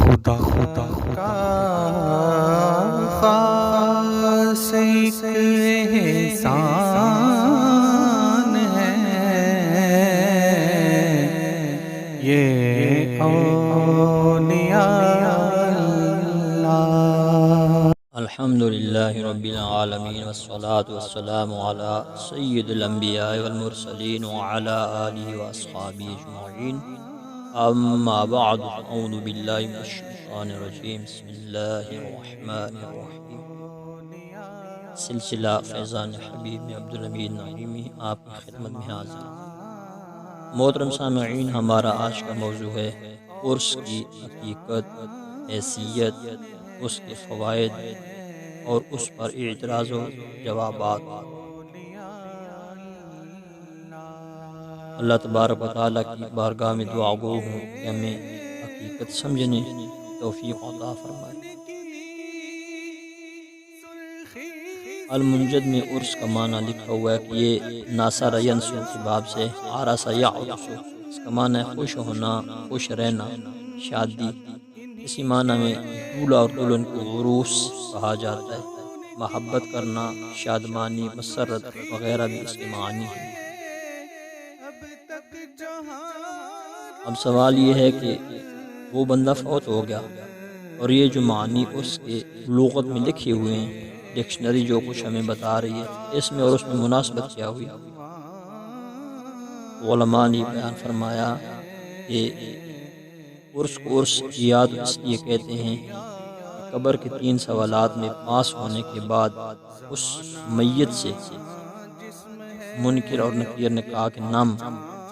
خدا کا خاص ایک احسان ہے یہ اولیاء اللہ۔ الحمدللہ رب العالمین والصلاة والسلام علی سید الانبیاء والمرسلین وعلی آلہ واصحابہ اجمعین، اما بعد اعوذ باللہ من الشیطان الرجیم، بسم اللہ الرحمن الرحیم۔ سلسلہ فیضان حبیب میں عبدالحمید نعیمی آپ کی خدمت میں حاضر۔ محترم سامعین، ہمارا آج کا موضوع ہے عرس کی حقیقت، حیثیت، اس کے فوائد اور اس پر اعتراض و جوابات۔ اللہ تبارک و تعالیٰ کی بارگاہ میں دعا گو ہوں کہ ہمیں حقیقت سمجھنے کی توفیق عطا فرمائے۔ المنجد میں عرس کا معنی لکھا ہوا ہے کہ یہ ناصر ینسو کے باب سے عرس یعرس، اس کا معنی ہے خوش ہونا، خوش رہنا، شادی۔ اسی معنی میں دولہا اور دلہن کو عروس کہا جاتا ہے۔ محبت کرنا، شادمانی، مسرت وغیرہ بھی اس کے معنی ہیں۔ اب سوال یہ ہے کہ وہ بندہ فوت ہو گیا اور یہ جو معنی اس کے لغت میں لکھے ہوئے ہیں، ڈکشنری جو کچھ ہمیں بتا رہی ہے، اس میں اور اس میں مناسبت کیا ہوئی؟ علماء نے بیان فرمایا کہ عرس کو عرس یاد اس لیے کہتے ہیں کہ قبر کے 3 سوالات میں پاس ہونے کے بعد اس میت سے منکر اور نکیر نے کہا کہ نم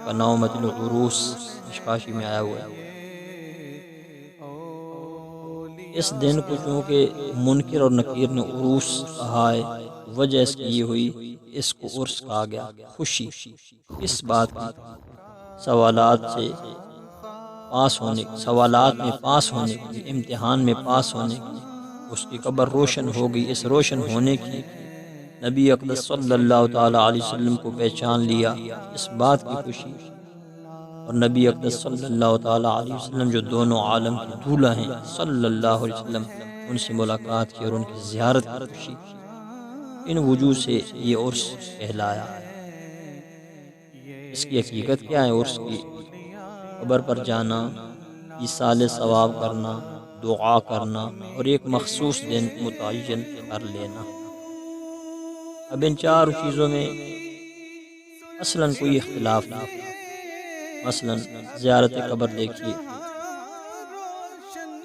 کا نومت العروس مشکاشی میں آیا ہوا ہے۔ اس دن کو چونکہ منکر اور نکیر نے عروس کہا ہے، وجہ اس کی یہ ہوئی اس کو عرس کہا گیا، خوشی اس بات کی سوالات میں پاس ہونے کی، امتحان میں پاس ہونے کی، اس کی قبر روشن ہو گئی، اس روشن ہونے کی نبی اقدس صلی اللہ تعالیٰ علیہ وسلم کو پہچان لیا، اس بات کی خوشی۔ اور نبی اقدس صلی اللہ تعالیٰ علیہ وسلم جو دونوں عالم کے دولہا ہیں صلی اللہ علیہ وسلم، ان سے ملاقات کی اور ان کی زیارت کی خوشی، ان وجوہ سے یہ عرس کہلایا۔ اس کی حقیقت کیا ہے عرس کی؟ قبر پر جانا، ایصال ثواب کرنا، دعا کرنا اور ایک مخصوص دن متعین کر لینا۔ اب ان 4 چیزوں میں اصلاً کوئی اختلاف نہیں۔ مثلا زیارت قبر دیکھیے،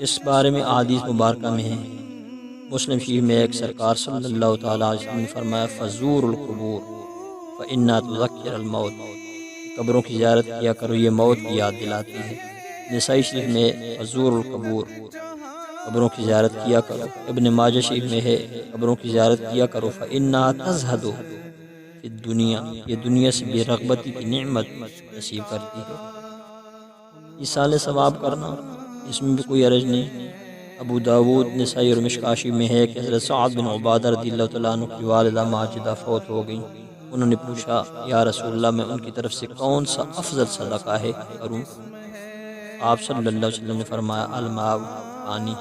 اس بارے میں احادیث مبارکہ میں ہے۔ مسلم شریف میں ایک سرکار صلی اللہ تعالیٰ علیہ وسلم نے فرمایا فزور القبور فإنها تذکر الموت، قبروں کی زیارت کیا کرو، یہ موت کی یاد دلاتی ہے۔ نسائی شریف میں فزور القبور، قبروں کی زیارت کیا کرو۔ ابن ماجہ شریف میں ہے قبروں کی زیارت کیا کرو فإنها تزہد فی الدنیا، یہ دنیا سے بے رغبتی کی نعمت نصیب کرتی ہے۔ ایصال ثواب کرنا، اس میں بھی کوئی حرج نہیں۔ ابو داود، نسائی اور مشکاشی میں ہے کہ حضرت سعد بن عبادہ رضی اللہ تعالیٰ عنہ کی والدہ ماجدہ فوت ہو گئی۔ انہوں نے پوچھا یا رسول اللہ، میں ان کی طرف سے کون سا افضل صدقہ ہے کروں؟ آپ صلی اللہ علیہ وسلم نے فرمایا الماء، پانی۔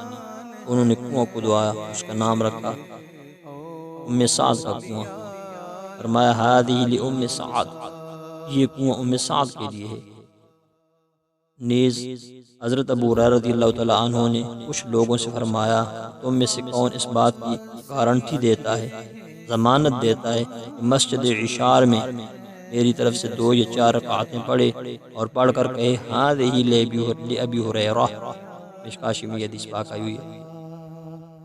انہوں نے کنواں کو دعایا، اس کا نام رکھا ام سعد کا کنواں۔ فرمایا ہذہ لأم سعد، یہ کنواں ام سعد کے لیے ہے۔ نیز حضرت ابو ہریرہ رضی اللہ تعالیٰ عنہ نے کچھ لوگوں سے فرمایا تم میں سے کون اس بات کی گارنٹی دیتا ہے، ضمانت دیتا ہے کہ مسجد عشار میں میری طرف سے 2 یا 4 رکعتیں پڑھے اور پڑھ کر کہے ہذہ لأبی ہریرہ، مشکاشی میں یہ حدیث پاک آئی ہوئی ہے۔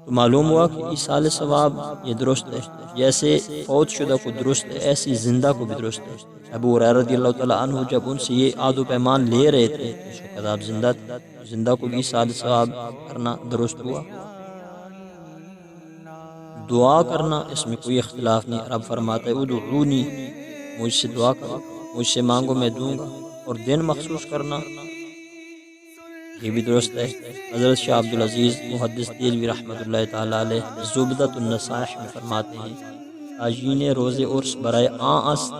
تو معلوم ہوا کہ ایصال ثواب یہ درست ہے، جیسے فوت شدہ کو درست ہے ایسی زندہ کو بھی درست ہے۔ ابو ہریرہ رضی اللہ تعالیٰ عنہ جب ان سے یہ عہد و پیمان لے رہے تھے اس وقت آپ زندہ تھے، زندہ کو بھی ایصال ثواب کرنا درست ہوا۔ دعا کرنا اس میں کوئی اختلاف نہیں۔ رب فرماتا ہے ادعونی، مجھ سے دعا کرو، مجھ سے مانگو میں دوں گا۔ اور دن مخصوص کرنا یہ بھی درست ہے۔ حضرت شاہ عبدالعزیز محدث دہلوی رحمۃ اللہ تعالیٰ علیہ زبدۃ النصائح میں فرماتے ہیں آجین روز عرس برائے آن است،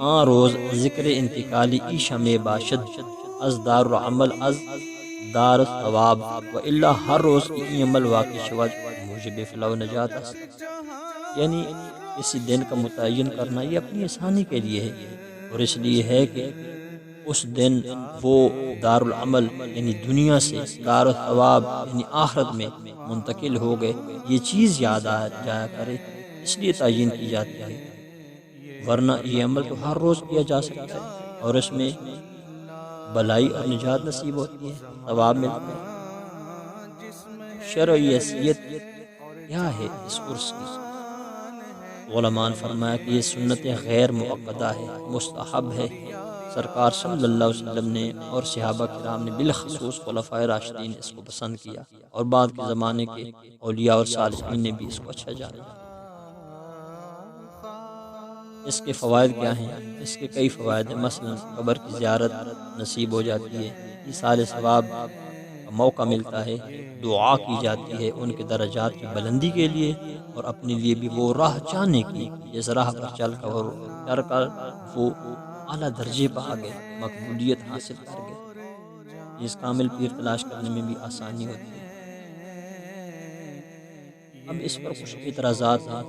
آن روز ذکر انتقالی ای شمع باشد، از دار عمل از دار الثواب و الا ہر روز کی عمل واقع شود موجب فلاح و نجات است۔ یعنی کسی دن کا متعین کرنا یہ اپنی آسانی کے لیے ہے، اور اس لیے ہے کہ اس دن وہ دار العمل یعنی دنیا سے دار الثواب یعنی آخرت میں منتقل ہو گئے، یہ چیز یاد آ جایا کرے، اس لیے تعین کی جاتی ہے، ورنہ یہ عمل تو ہر روز کیا جا سکتا ہے اور اس میں بھلائی اور نجات نصیب ہوتی ہے، ثواب ملتا ہے۔ شرعی حیثیت کیا ہے اس عرس کی؟ علماء نے فرمایا کہ یہ سنت غیر مؤکدہ ہے، مستحب ہے۔ سرکار صلی اللہ علیہ وسلم نے اور صحابہ کرام نے بالخصوص خلفائے راشدین اس کو پسند کیا، اور بعد کے زمانے کے اولیاء اور صالحین نے بھی اس کو اچھا جانا۔ اس کے فوائد کیا ہیں؟ اس کے کئی فوائد ہیں، مثلا قبر کی زیارت نصیب ہو جاتی ہے، ایصال ثواب کا موقع ملتا ہے، دعا کی جاتی ہے ان کے درجات کی بلندی کے لیے، اور اپنے لیے بھی وہ راہ چاہنے کی جس راہ پر چل کر وہ اعلیٰ درجے پہ آ گئے، مقبولیت حاصل کر گئے، اس کامل پیر تلاش کرنے میں بھی آسانی ہوتی ہے۔ اب اس پر کچھ اعتراضات ہیں۔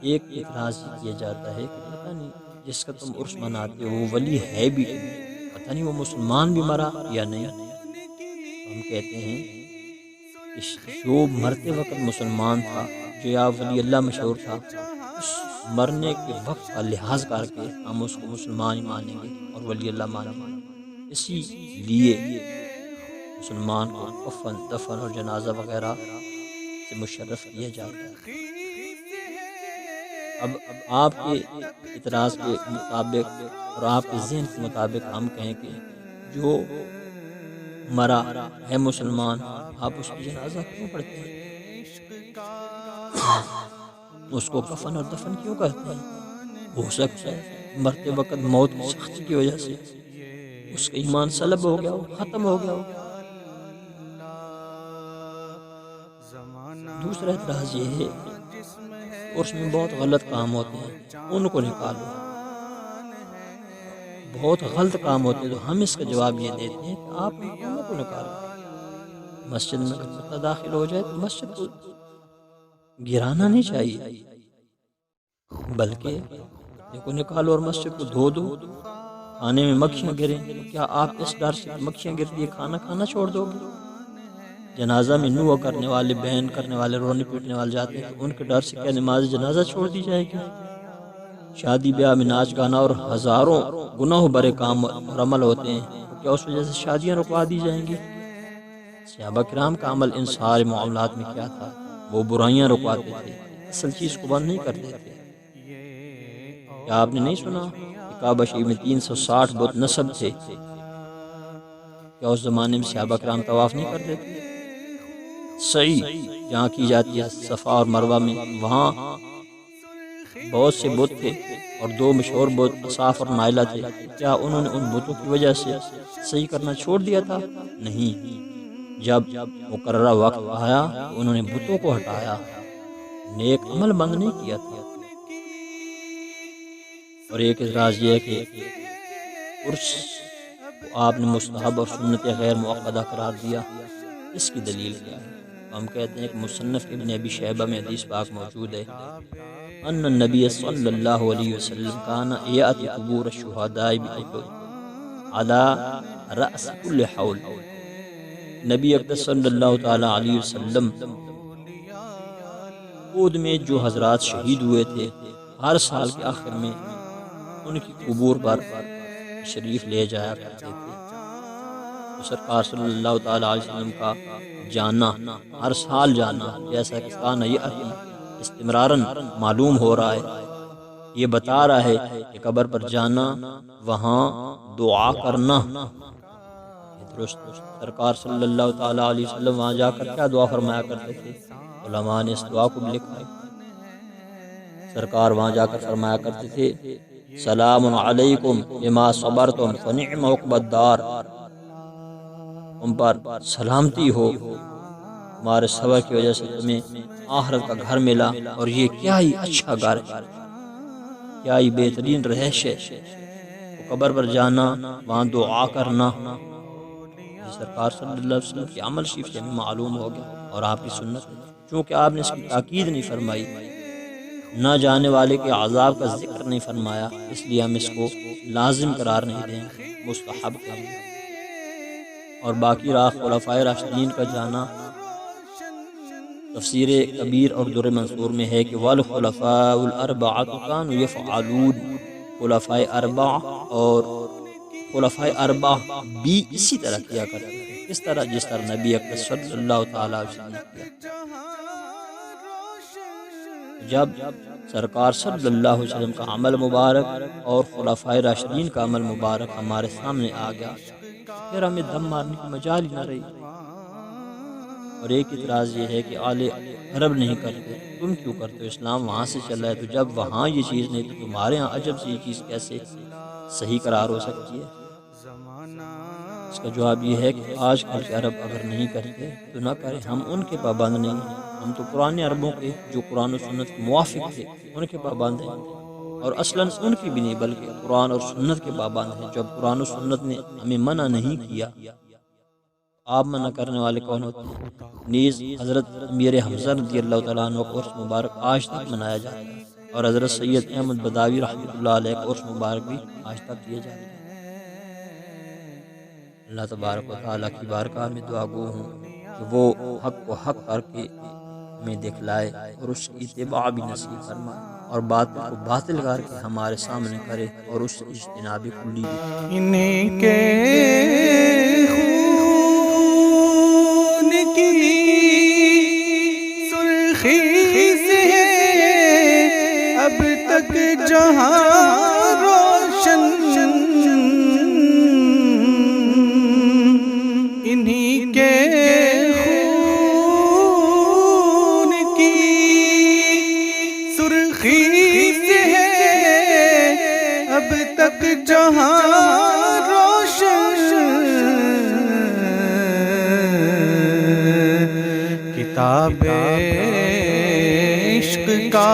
ایک اعتراض یہ کیا جاتا ہے کہ پتہ نہیں جس کا تم عرس مناتے ہو وہ ولی ہے بھی، پتہ نہیں وہ مسلمان بھی مرا یا نہیں۔ ہم کہتے ہیں کہ جو مرتے وقت مسلمان تھا، جو یا ولی اللہ مشہور تھا، اس مرنے کے وقت کا لحاظ کر کے ہم اس کو مسلمان ہی مانیں گے اور ولی اللہ مانیں گے۔ اسی لیے مسلمان کو کفن، دفن اور جنازہ وغیرہ سے مشرف کیا جاتا ہے۔ اب آپ کے اعتراض کے مطابق اور آپ کے ذہن کے مطابق ہم کہیں کہ جو مرا ہے مسلمان، آپ اس کی جنازہ کیوں پڑھتے ہیں؟ اس کو کفن اور دفن کیوں کرتے ہیں؟ ہو سکتا ہے مرتے وقت موت کی سختی کی وجہ سے اس کا ایمان سلب ہو گیا ہو، ختم ہو گیا ہو۔ دوسرا اعتراض یہ ہے کہ عرس میں بہت غلط کام ہوتے ہیں، ان کو نکالو۔ بہت غلط کام ہوتے ہیں تو ہم اس کا جواب یہ دیتے ہیں کہ آپ ان کو نکالو۔ مسجد میں اگر داخل ہو جائے تو مسجد کو گرانا نہیں چاہیے، بلکہ کو نکالو اور مسجد کو دھو دو۔ کھانے میں مکھیاں گریں تو کیا آپ اس ڈر سے مکھیاں گرتی ہے کھانا کھانا چھوڑ دو گے؟ جنازہ میں نوح کرنے والے، بہن کرنے والے، رونے پیٹنے والے جاتے ہیں تو ان کے ڈر سے کیا نماز جنازہ چھوڑ دی جائے گی؟ شادی بیاہ میں ناچ گانا اور ہزاروں گناہ برے کام اور عمل ہوتے ہیں تو کیا اس وجہ سے شادیاں رکوا دی جائیں گی؟ صحابہ کرام کا عمل ان سارے معاملات میں کیا تھا؟ وہ برائیاں رکواتے تھے، اصل چیز کو بند نہیں کرتے تھے۔ کیا آپ نے نہیں سنا کہ کعبہ شریف میں 360 بت نصب تھے؟ کیا اس زمانے میں صحابہ کرام طواف نہیں کرتے تھے؟ سعی جہاں کی جاتی ہے صفا اور مروہ میں، وہاں بہت سے بت تھے اور 2 مشہور بت اصاف اور نائلہ تھے، کیا انہوں نے ان بتوں کی وجہ سے صحیح کرنا چھوڑ دیا تھا؟ نہیں، جب مقررہ وقت آیا تو انہوں نے بتوں کو ہٹایا، نیک عمل بند نہیں کیا تھا۔ اور ایک اعتراض یہ ہے کہ عرس کو آپ نے مستحب اور سنت غیر مؤکدہ قرار دیا، اس کی دلیل کیا ہے؟ ہم کہتے ہیں کہ مصنف ابن ابی شیبہ میں حدیث پاک موجود ہے، ان النبی صلی اللہ علیہ وسلم کان یأتی قبور الشہداء بأحد علی رأس کل حول۔ نبی اقدس صلی اللہ تعالی علیہ وسلم احد میں جو حضرات شہید ہوئے تھے ہر سال کے آخر میں ان کی قبور پر شریف لے جایا کرتے تھے۔ تو سرکار صلی اللہ تعالی علیہ وسلم کا جانا، ہر سال جانا، جیسا کہ کان یأتی استمرارن معلوم ہو رہا ہے، یہ بتا رہا ہے کہ قبر پر جانا، وہاں دعا کرنا درست۔ سرکار صلی اللہ تعالی علیہ وسلم وہاں جا کر کیا دعا فرمایا کرتے تھے؟ علماء نے اس دعا کو بھی لکھا ہے۔ سرکار وہاں جا کر فرمایا کرتے تھے، سلام علیکم بما صبرتم فنعم عقبی الدار، تم پر سلامتی ہو، تمہارے صبر کی وجہ سے تمہیں آخرت کا گھر ملا، اور یہ کیا ہی اچھا گھر ہے، کیا ہی بہترین رہائش ہے۔ قبر پر جانا، وہاں دعا کرنا، سرکار صلی اللہ علیہ وسلم کی عمل شریف سے ہمیں معلوم ہو گیا، اور آپ کی سنت، چونکہ آپ نے اس کی تاکید نہیں فرمائی، نہ جانے والے کے عذاب کا ذکر نہیں فرمایا، اس لیے ہم اس کو لازم قرار نہیں دیں، مستحب کریں۔ اور باقی رہا خلفائے راشدین کا جانا، تفسیر کبیر اور در منصور میں ہے کہ والخلفاء الاربعۃ كانوا يفعلون، خلفائے اربعہ اور خلفائے اربعہ بھی اسی طرح کیا کرتے تھے، اس طرح جس طرح نبی اکرم صلی اللہ تعالیٰ علیہ وسلم نے کیا۔ جب سرکار صلی اللہ علیہ وسلم کا عمل مبارک اور خلفائے راشدین کا عمل مبارک ہمارے سامنے آ گیا، پھر ہمیں دم مارنے کی مجال ہی نہ رہی۔ اور ایک اعتراض یہ ہے کہ آل عرب نہیں کرتے، تم کیوں کرتے ہو؟ اسلام وہاں سے چل رہا ہے، تو جب وہاں یہ چیز نہیں تو تمہارے ہاں عجب سے یہ چیز کیسے صحیح قرار ہو سکتی ہے؟ اس کا جواب یہ ہے کہ آج کل کے عرب اگر نہیں کرتے تو نہ کریں، ہم ان کے پابند نہیں ہیں، ہم تو پرانے عربوں کے جو قرآن و سنت کے موافق تھے ان کے پابند ہیں، اور اصلاً ان کی بھی نہیں بلکہ قرآن اور سنت کے پابند ہیں۔ جب قرآن و سنت نے ہمیں منع نہیں کیا، آپ منع کرنے والے کون ہوتے ہیں؟ نیز حضرت امیر حمزہ رضی اللہ تعالیٰ عنہ کا عرس مبارک آج تک منایا جاتا ہے، اور حضرت سید احمد بداوی رحمۃ اللہ علیہ کا عرس مبارک بھی آج تک کیے جاتے ہیں۔ اللہ تبارک و تعالیٰ کی بارگاہ میں دعا گو ہوں کہ وہ حق کو حق کر کے ہمیں دکھلائے اور اس کی اتباع بھی نصیب فرمائے، اور باطل کو باطل کر کے ہمارے سامنے کرے اور اس سے اجتناب کلی بھی۔ انہیں کے خون کی سرخی سے اب تک جہاں روشن، انہیں کے خون کی سرخی سے اب تک جہاں روشن، کتاب عشق کا